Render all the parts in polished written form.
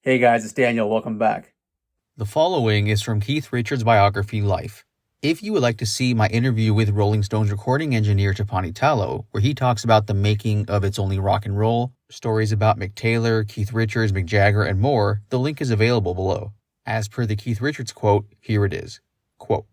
Hey guys, it's Daniel. Welcome back. The following is from Keith Richards' biography, Life. If you would like to see my interview with Rolling Stones recording engineer Tapani Tallo, where he talks about the making of It's Only Rock and Roll, stories about Mick Taylor, Keith Richards, Mick Jagger, and more, the link is available below. As per the Keith Richards quote, here it is. Quote,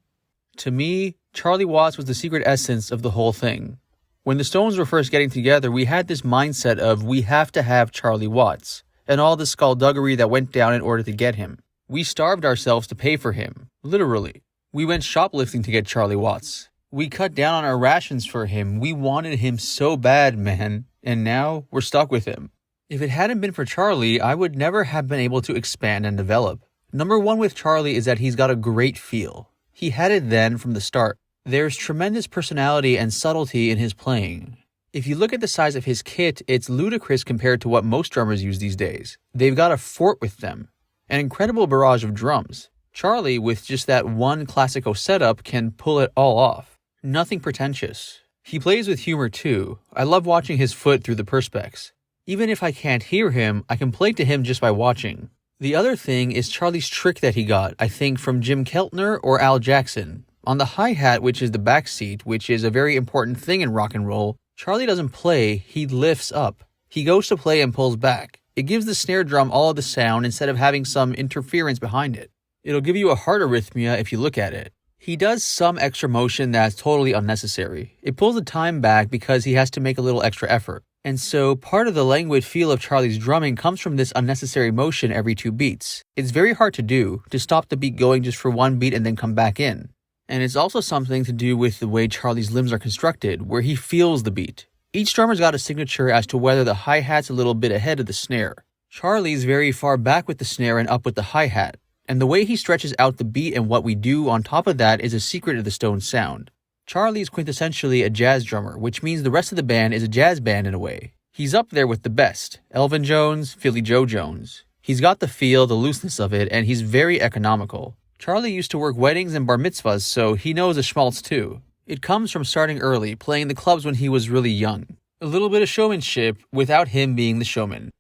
"To me, Charlie Watts was the secret essence of the whole thing. When the Stones were first getting together, we had this mindset of we have to have Charlie Watts, and all the skullduggery that went down in order to get him. We starved ourselves to pay for him, literally. We went shoplifting to get Charlie Watts. We cut down on our rations for him. We wanted him so bad, man, and now we're stuck with him. If it hadn't been for Charlie, I would never have been able to expand and develop. Number one with Charlie is that he's got a great feel. He had it then from the start. There's tremendous personality and subtlety in his playing. If you look at the size of his kit, it's ludicrous compared to what most drummers use these days. They've got a fort with them. An incredible barrage of drums. Charlie, with just that one classico setup, can pull it all off. Nothing pretentious. He plays with humor too. I love watching his foot through the perspex. Even if I can't hear him, I can play to him just by watching. The other thing is Charlie's trick that he got, I think, from Jim Keltner or Al Jackson. On the hi-hat, which is the backseat, which is a very important thing in rock and roll, Charlie doesn't play, he lifts up. He goes to play and pulls back. It gives the snare drum all of the sound instead of having some interference behind it. It'll give you a heart arrhythmia if you look at it. He does some extra motion that's totally unnecessary. It pulls the time back because he has to make a little extra effort. And so part of the languid feel of Charlie's drumming comes from this unnecessary motion every 2 beats. It's very hard to do, to stop the beat going just for 1 beat and then come back in. And it's also something to do with the way Charlie's limbs are constructed, where he feels the beat. Each drummer's got a signature as to whether the hi-hat's a little bit ahead of the snare. Charlie's very far back with the snare and up with the hi-hat. And the way he stretches out the beat and what we do on top of that is a secret of the Stones sound. Charlie's quintessentially a jazz drummer, which means the rest of the band is a jazz band in a way. He's up there with the best. Elvin Jones, Philly Joe Jones. He's got the feel, the looseness of it, and he's very economical. Charlie used to work weddings and bar mitzvahs, so he knows a schmaltz too. It comes from starting early, playing the clubs when he was really young. A little bit of showmanship without him being the showman.